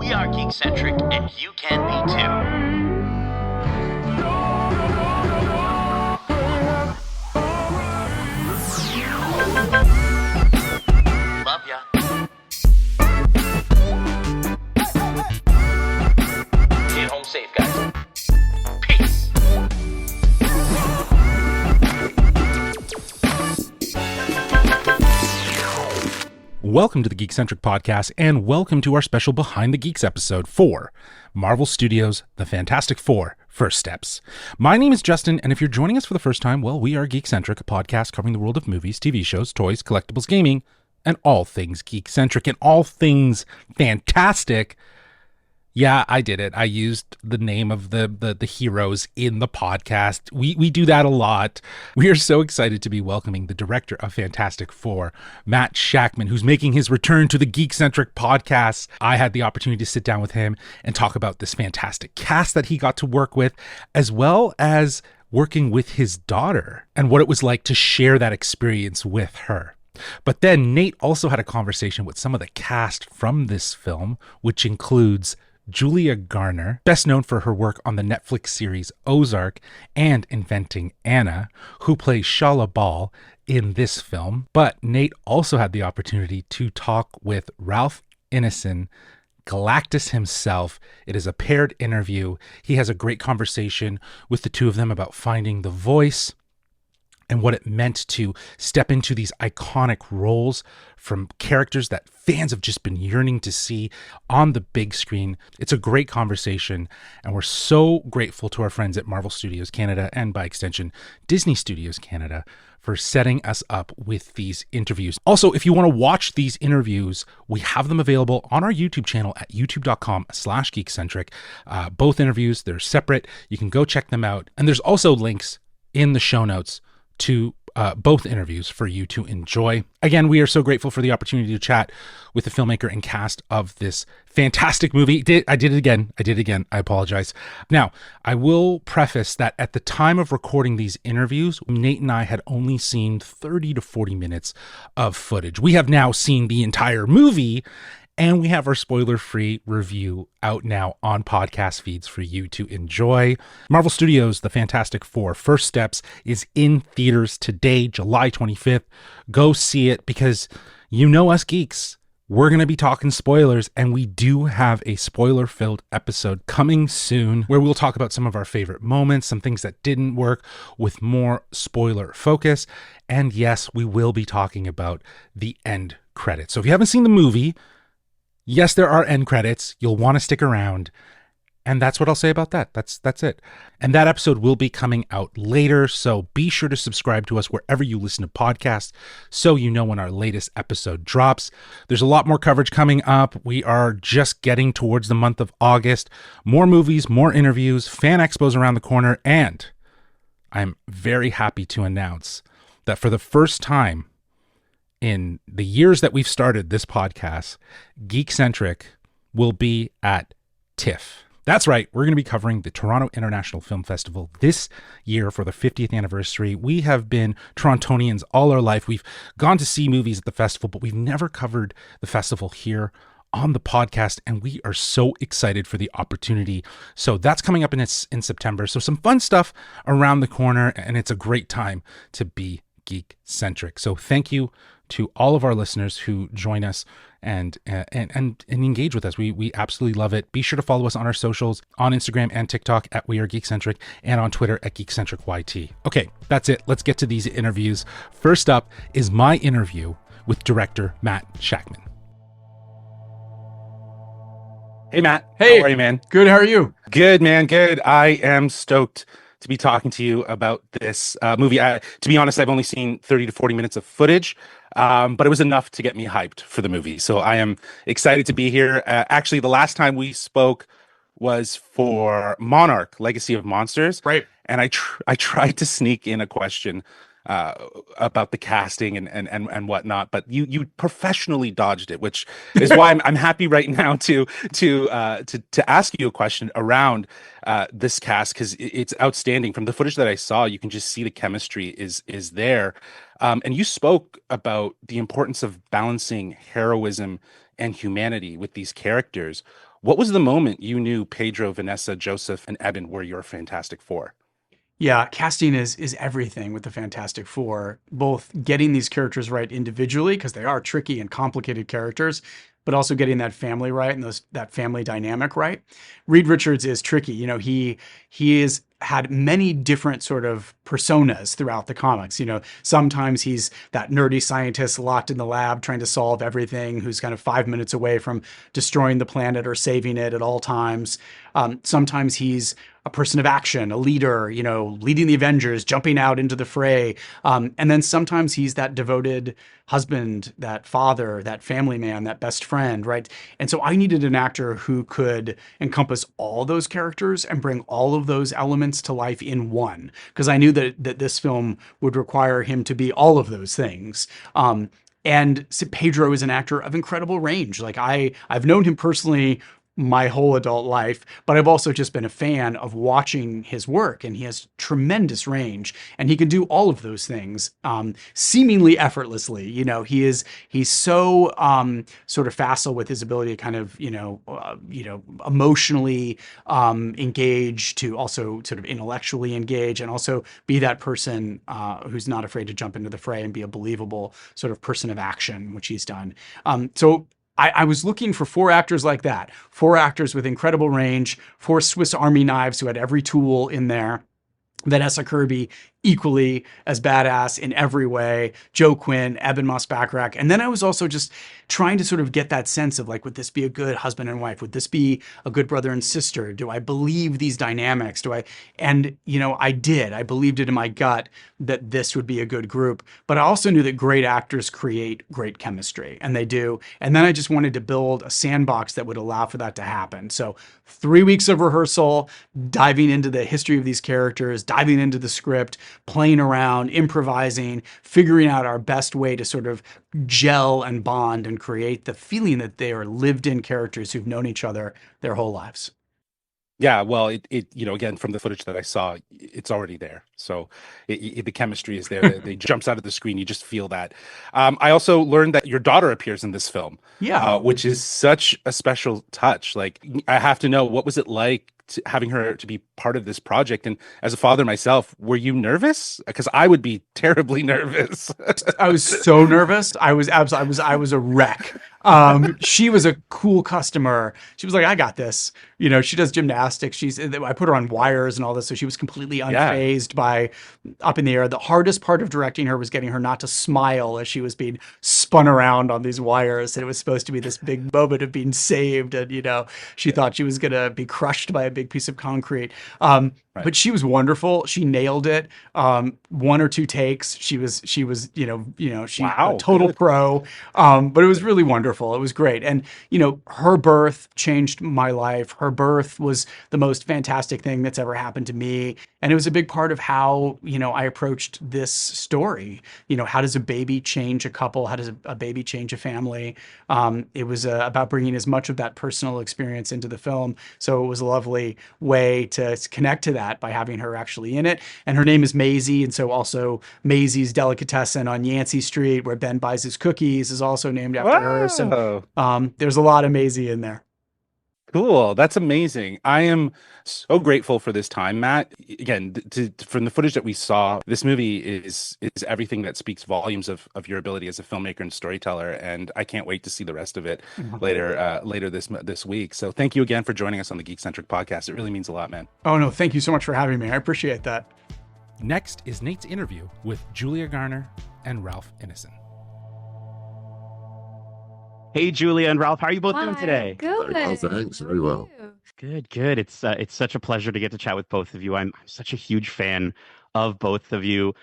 We are geek-centric, and you can be too. Love ya. Get home safe, guys. Peace. Welcome to the Geek-Centric Podcast, and welcome to our special Behind the Geeks episode for Marvel Studios' The Fantastic Four: First Steps. My name is Justin, and if you're joining us for the first time, well, we are Geek-Centric, a podcast covering the world of movies, TV shows, toys, collectibles, gaming, and all things geek-centric and all things fantastic. Yeah, I did it. I used the name of the heroes in the podcast. We do that a lot. We are so excited to be welcoming the director of Fantastic Four, Matt Shakman, who's making his return to the Geek-Centric podcast. I had the opportunity to sit down with him and talk about this fantastic cast that he got to work with, as well as working with his daughter and what it was like to share that experience with her. But then Nate also had a conversation with some of the cast from this film, which includes Julia Garner, best known for her work on the Netflix series Ozark and Inventing Anna, who plays Shalla-Bal in this film. But Nate also had the opportunity to talk with Ralph Ineson, Galactus himself. It is a paired interview. He has a great conversation with the two of them about finding the voice and what it meant to step into these iconic roles from characters that fans have just been yearning to see on the big screen. It's a great conversation, and we're so grateful to our friends at Marvel Studios Canada, and by extension, Disney Studios Canada, for setting us up with these interviews. Also, if you want to watch these interviews, we have them available on our YouTube channel at youtube.com/geekcentric. Both interviews, they're separate. You can go check them out. And there's also links in the show notes to both interviews for you to enjoy. Again, we are so grateful for the opportunity to chat with the filmmaker and cast of this fantastic movie. I did it again. I apologize. Now, I will preface that at the time of recording these interviews, Nate and I had only seen 30 to 40 minutes of footage. We have now seen the entire movie, and we have our spoiler-free review out now on podcast feeds for you to enjoy. Marvel Studios' The Fantastic Four: First Steps is in theaters today, July 25th. Go see it, because you know us geeks. We're going to be talking spoilers, and we do have a spoiler-filled episode coming soon where we'll talk about some of our favorite moments, some things that didn't work with more spoiler focus. And yes, we will be talking about the end credits. So if you haven't seen the movie, yes, there are end credits. You'll want to stick around. And that's what I'll say about that. That's it. And that episode will be coming out later, so be sure to subscribe to us wherever you listen to podcasts so you know when our latest episode drops. There's a lot more coverage coming up. We are just getting towards the month of August. More movies, more interviews, fan expos around the corner, and I'm very happy to announce that for the first time in the years that we've started this podcast, Geek-Centric will be at TIFF. That's right, we're going to be covering the Toronto International Film Festival this year for the 50th anniversary. We have been Torontonians all our life. We've gone to see movies at the festival, but we've never covered the festival here on the podcast, and we are so excited for the opportunity. So that's coming up in September. So some fun stuff around the corner, and it's a great time to be geek-centric. So thank you to all of our listeners who join us and engage with us. We absolutely love it. Be sure to follow us on our socials, on Instagram and TikTok at We Are Geekcentric, and on Twitter at GeekcentricYT. Okay, that's it. Let's get to these interviews. First up is my interview with director Matt Shakman. Hey, Matt. Hey. How are you, man? Good. How are you? Good, man. Good. I am stoked to be talking to you about this movie. To be honest, I've only seen 30 to 40 minutes of footage, but it was enough to get me hyped for the movie. So I am excited to be here. Actually, the last time we spoke was for Monarch: Legacy of Monsters. Right. And I tried to sneak in a question about the casting and whatnot, but you professionally dodged it, which is why I'm happy right now to ask you a question around this cast, because it's outstanding. From the footage that I saw, you can just see the chemistry is there, and you spoke about the importance of balancing heroism and humanity with these characters. What was the moment you knew Pedro, Vanessa, Joseph, and Evan were your Fantastic Four? Yeah, casting is everything with the Fantastic Four. Both getting these characters right individually because they are tricky and complicated characters, but also getting that family right and that family dynamic right. Reed Richards is tricky. He is had many different sort of personas throughout the comics. Sometimes he's that nerdy scientist locked in the lab trying to solve everything, who's kind of 5 minutes away from destroying the planet or saving it at all times. Sometimes he's a person of action, a leader, leading the Avengers, jumping out into the fray. And then sometimes he's that devoted husband, that father, that family man, that best friend, right? And so I needed an actor who could encompass all those characters and bring all of those elements to life in one, because I knew that this film would require him to be all of those things. And Pedro is an actor of incredible range. Like I've known him personally my whole adult life, but I've also just been a fan of watching his work, and he has tremendous range, and he can do all of those things seemingly effortlessly. He's so sort of facile with his ability to kind of emotionally engage, to also sort of intellectually engage, and also be that person who's not afraid to jump into the fray and be a believable sort of person of action, which he's done. So I was looking for four actors like that, four actors with incredible range, four Swiss Army knives who had every tool in there. Vanessa Kirby, equally as badass in every way. Joe Quinn, Eben Moss-Backrack. And then I was also just trying to sort of get that sense of like, would this be a good husband and wife? Would this be a good brother and sister? Do I believe these dynamics? And I did. I believed it in my gut that this would be a good group. But I also knew that great actors create great chemistry, and they do. And then I just wanted to build a sandbox that would allow for that to happen. So 3 weeks of rehearsal, diving into the history of these characters, diving into the script, playing around, improvising, figuring out our best way to sort of gel and bond and create the feeling that they are lived in characters who've known each other their whole lives. Yeah, well, again, from the footage that I saw, it's already there. So the chemistry is there. They jumps out of the screen. You just feel that. I also learned that your daughter appears in this film, Yeah. which is such a special touch. Like, I have to know, what was it like having her to be part of this project? And as a father myself, were you nervous? Because I would be terribly nervous. I was so nervous. I was a wreck. She was a cool customer. She was like, I got this. She does gymnastics. I put her on wires and all this. So she was completely Yeah. unfazed by up in the air. The hardest part of directing her was getting her not to smile as she was being spun around on these wires. And it was supposed to be this big moment of being saved. And, she thought she was going to be crushed by a big piece of concrete. Right. But she was wonderful. She nailed it. 1 or 2 takes. She was, she's Wow, a total good. pro. But it was really wonderful. It was great. And, her birth changed my life. Her birth was the most fantastic thing that's ever happened to me. And it was a big part of how, I approached this story. How does a baby change a couple? How does a baby change a family? It was about bringing as much of that personal experience into the film. So it was a lovely way to connect to that by having her actually in it. And her name is Maisie. And so also Maisie's Delicatessen on Yancey Street, where Ben buys his cookies, is also named after her. So Wow. there's a lot of Maisie in there. Cool. That's amazing. I am so grateful for this time, Matt. Again, from the footage that we saw, this movie is everything that speaks volumes of your ability as a filmmaker and storyteller, and I can't wait to see the rest of it later this week. So thank you again for joining us on the Geek Centric podcast. It really means a lot, man. Oh, no, thank you so much for having me. I appreciate that. Next is Nate's interview with Julia Garner and Ralph Ineson. Hey, Julia and Ralph, how are you both doing Hi, today? good. Very well, thanks. How are Very well. you? Good, good. It's such a pleasure to get to chat with both of you. I'm such a huge fan of both of you.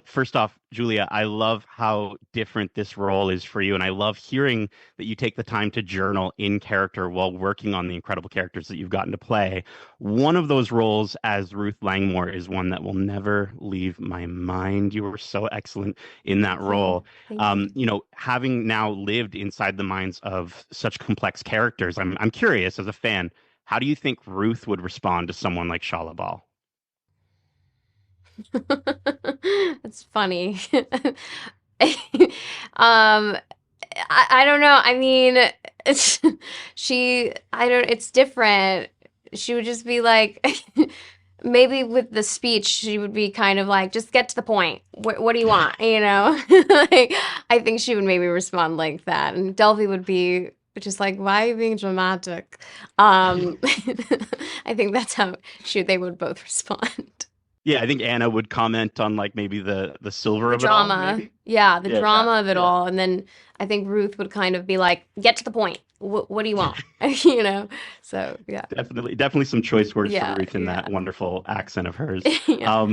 First off, Julia, I love how different this role is for you, and I love hearing that you take the time to journal in character while working on the incredible characters that you've gotten to play. One of those roles as Ruth Langmore is one that will never leave my mind. You were so excellent in that role. Thank you. Having now lived inside the minds of such complex characters, I'm curious as a fan, how do you think Ruth would respond to someone like Shalla-Bal? That's funny. Um, I don't know. I mean, it's it's different. She would just be like, maybe with the speech, she would be kind of like, just get to the point. What do you want? You know? Like, I think she would maybe respond like that. And Delphi would be just like, why are you being dramatic? I think that's how they would both respond. Yeah, I think Anna would comment on like maybe the silver The of it all. drama. Maybe. Yeah, the Yeah, drama of it yeah. all. And then I think Ruth would kind of be like, get to the point. What do you want? You know? So, yeah. Definitely some choice words Yeah, for Ruth in yeah. that wonderful accent of hers. Yeah.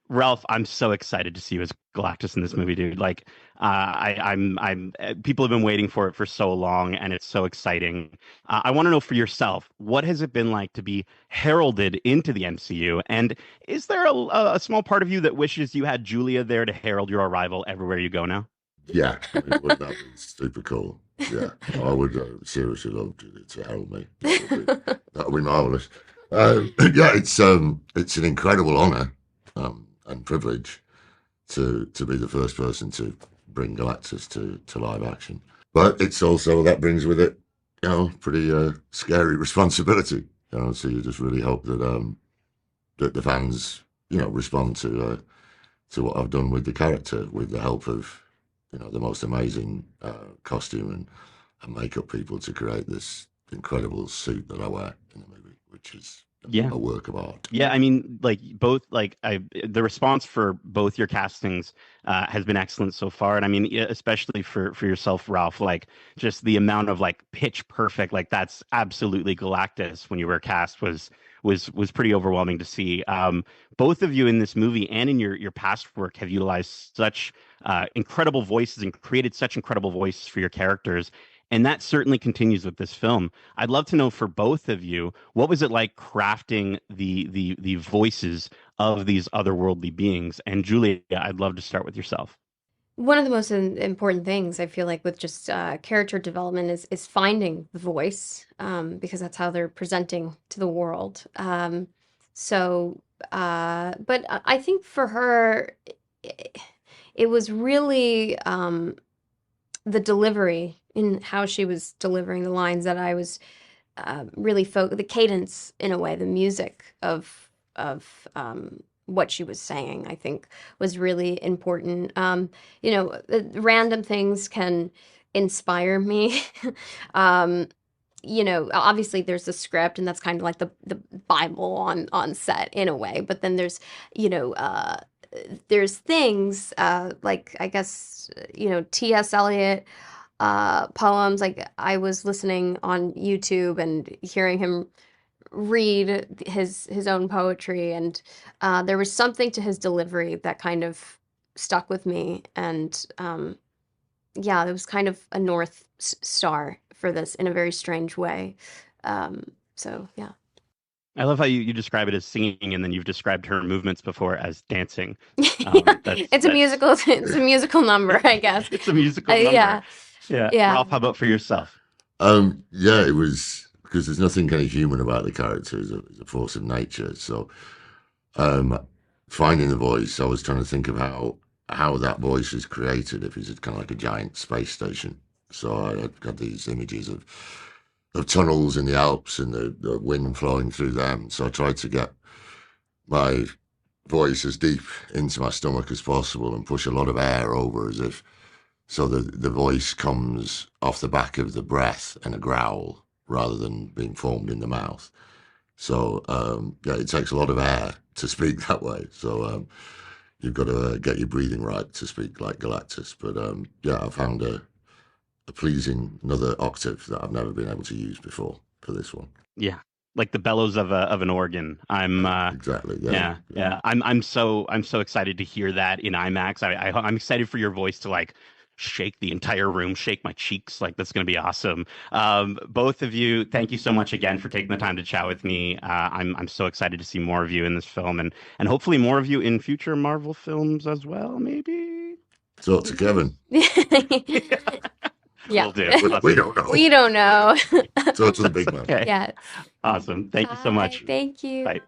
Ralph, I'm so excited to see you as Galactus in this movie, dude. Like, I'm people have been waiting for it for so long, and it's so exciting. I want to know for yourself, what has it been like to be heralded into the MCU? And is there a small part of you that wishes you had Julia there to herald your arrival everywhere you go now? Yeah, I mean, wouldn't that be super cool? Yeah, I would seriously love Julia to herald me. That would be marvelous. Yeah, it's an incredible honor and privilege to be the first person to bring Galactus to live action. But it's also, that brings with it, pretty scary responsibility. So you just really hope that that the fans, respond to what I've done with the character, with the help of the most amazing costume and makeup people to create this incredible suit that I wear in the movie, which is Yeah. a work of art. Yeah, I mean, like the response for both your castings has been excellent so far, and I mean, especially for yourself, Ralph, like just the amount of like pitch perfect, like that's absolutely Galactus when you were cast was pretty overwhelming to see. Both of you in this movie and in your past work have utilized such incredible voices and created such incredible voices for your characters. And that certainly continues with this film. I'd love to know for both of you, what was it like crafting the voices of these otherworldly beings? And Julia, I'd love to start with yourself. One of the most important things I feel like with just character development is finding the voice, because that's how they're presenting to the world. But I think for her, it was really the delivery in how she was delivering the lines that I was really the cadence in a way, the music of what she was saying, I think was really important. Random things can inspire me. Obviously there's the script, and that's kind of like the Bible on set in a way. But then there's things like, I guess, T.S. Eliot poems. Like, I was listening on YouTube and hearing him read his own poetry, and there was something to his delivery that kind of stuck with me. And yeah, it was kind of a North Star for this in a very strange way. So yeah. I love how you describe it as singing, and then you've described her movements before as dancing. It's a musical number, I guess. It's a musical number. Yeah. Yeah. Ralph, how about for yourself? Yeah, it was, because there's nothing kind of human about the character. It's a force of nature. So finding the voice, I was trying to think of how that voice is created, if it's kind of like a giant space station. So I got these images of tunnels in the Alps and the wind flowing through them. So I tried to get my voice as deep into my stomach as possible and push a lot of air over, as if, so the voice comes off the back of the breath and a growl rather than being formed in the mouth. So yeah, it takes a lot of air to speak that way. So you've got to get your breathing right to speak like Galactus. But yeah, I found a pleasing another octave that I've never been able to use before for this one. Yeah, like the bellows of an organ. I'm exactly. Yeah. I'm so excited to hear that in IMAX. I'm excited for your voice to like shake the entire room, shake my cheeks. Like, that's going to be awesome. Both of you, thank you so much again for taking the time to chat with me. I'm so excited to see more of you in this film, and hopefully more of you in future Marvel films as well. Maybe. Talk to Kevin. Yeah. We'll do. We don't know. We don't know. Talk to the big man. Okay. Yeah. Awesome. Thank you so much. Thank you. Bye.